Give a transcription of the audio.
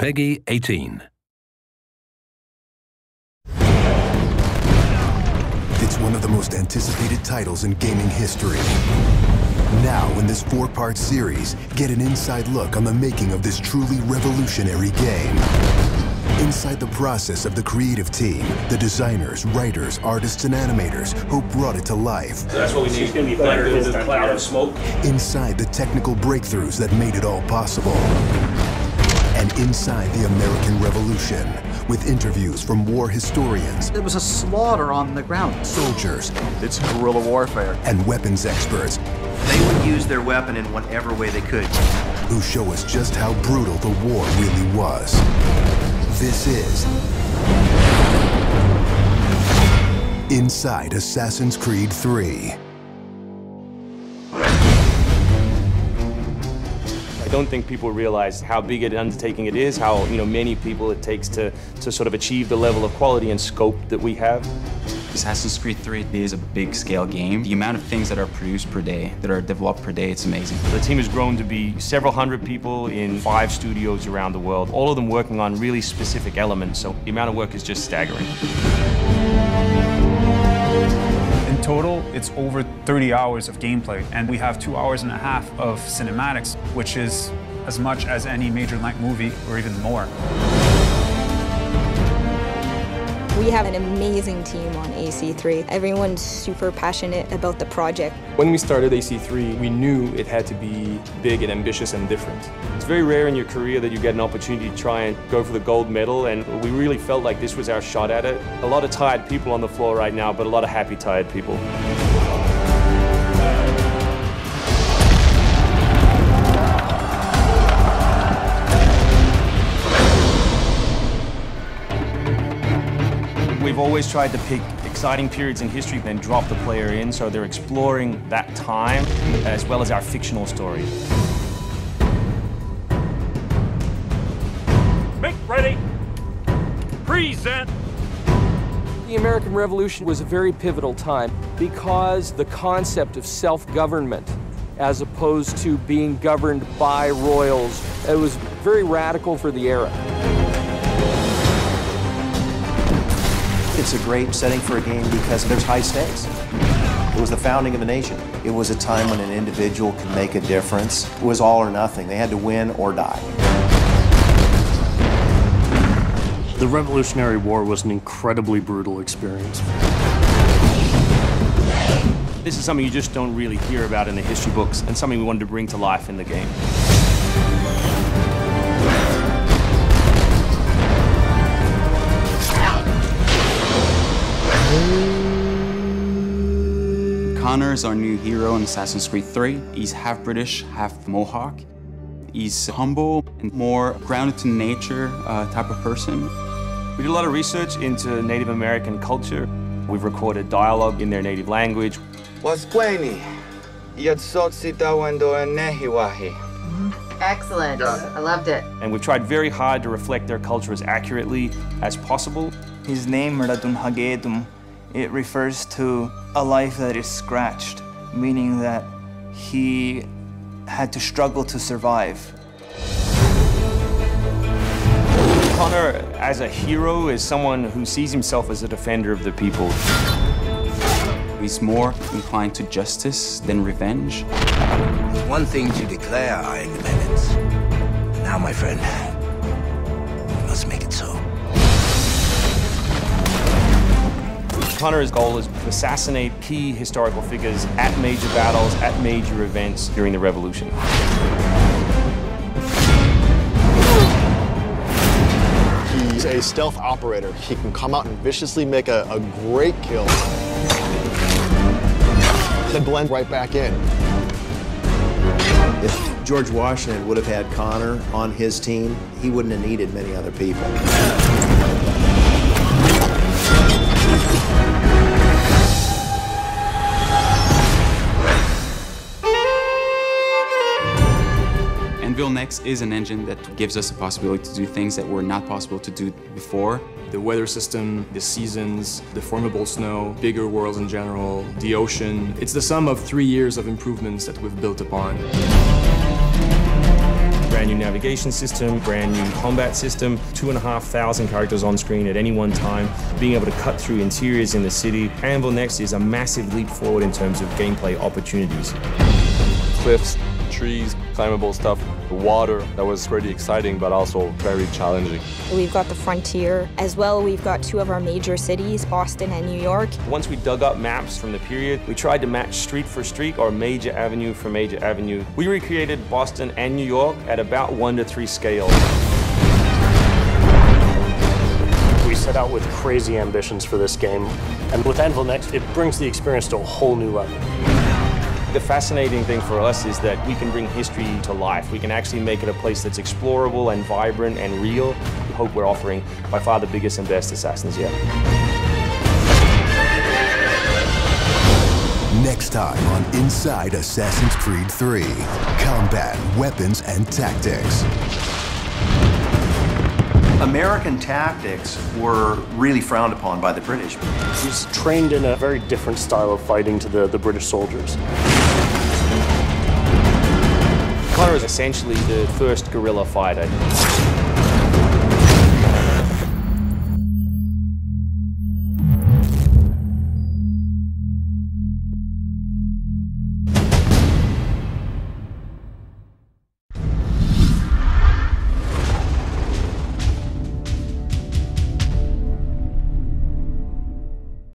Peggy 18. It's one of the most anticipated titles in gaming history. Now, in this 4-part series, get an inside look on the making of this truly revolutionary game. Inside the process of the creative team, the designers, writers, artists, and animators who brought it to life. So that's what we need. It's going to be better than the cloud of smoke. Inside the technical breakthroughs that made it all possible. And inside the American Revolution, with interviews from war historians. There was a slaughter on the ground. Soldiers. It's guerrilla warfare. And weapons experts. They would use their weapon in whatever way they could. Who show us just how brutal the war really was. This is Inside Assassin's Creed 3. I don't think people realize how big an undertaking it is, how many people it takes to sort of achieve the level of quality and scope that we have. Assassin's Creed 3 is a big-scale game. The amount of things that are produced per day, that are developed per day, it's amazing. The team has grown to be several hundred people in 5 studios around the world, all of them working on really specific elements, so the amount of work is just staggering. In total, it's over 30 hours of gameplay, and we have 2.5 hours of cinematics, which is as much as any major length movie, or even more. We have an amazing team on AC3. Everyone's super passionate about the project. When we started AC3, we knew it had to be big and ambitious and different. It's very rare in your career that you get an opportunity to try and go for the gold medal, and we really felt like this was our shot at it. A lot of tired people on the floor right now, but a lot of happy, tired people. We've always tried to pick exciting periods in history and then drop the player in, so they're exploring that time as well as our fictional story. Make ready. Present. The American Revolution was a very pivotal time because the concept of self-government as opposed to being governed by royals, it was very radical for the era. It's a great setting for a game because there's high stakes. It was the founding of a nation. It was a time when an individual could make a difference. It was all or nothing. They had to win or die. The Revolutionary War was an incredibly brutal experience. This is something you just don't really hear about in the history books, and something we wanted to bring to life in the game. Connor is our new hero in Assassin's Creed 3. He's half British, half Mohawk. He's humble and more grounded to nature type of person. We did a lot of research into Native American culture. We've recorded dialogue in their native language. Excellent. I loved it. And we've tried very hard to reflect their culture as accurately as possible. His name, Radun Hagedum, it refers to a life that is scratched, meaning that he had to struggle to survive. Connor, as a hero, is someone who sees himself as a defender of the people. He's more inclined to justice than revenge. It's one thing to declare our independence. Now, my friend, we must make it so. Connor's goal is to assassinate key historical figures at major battles, at major events during the Revolution. He's a stealth operator. He can come out and viciously make a great kill, then blend right back in. If George Washington would have had Connor on his team, he wouldn't have needed many other people. Anvil Next is an engine that gives us the possibility to do things that were not possible to do before. The weather system, the seasons, the formable snow, bigger worlds in general, the ocean. It's the sum of 3 years of improvements that we've built upon. Brand new navigation system, brand new combat system, 2,500 characters on screen at any one time, being able to cut through interiors in the city. Anvil Next is a massive leap forward in terms of gameplay opportunities. Cliffs, trees, climbable stuff, water. That was pretty exciting, but also very challenging. We've got the frontier. As well, we've got two of our major cities, Boston and New York. Once we dug up maps from the period, we tried to match street for street or major avenue for major avenue. We recreated Boston and New York at about 1:3 scale. We set out with crazy ambitions for this game, and with Anvil Next, it brings the experience to a whole new level. The fascinating thing for us is that we can bring history to life. We can actually make it a place that's explorable and vibrant and real. We hope we're offering by far the biggest and best Assassins yet. Next time on Inside Assassin's Creed 3, combat, weapons, and tactics. American tactics were really frowned upon by the British. He's trained in a very different style of fighting to the British soldiers. Connor is essentially the first guerrilla fighter.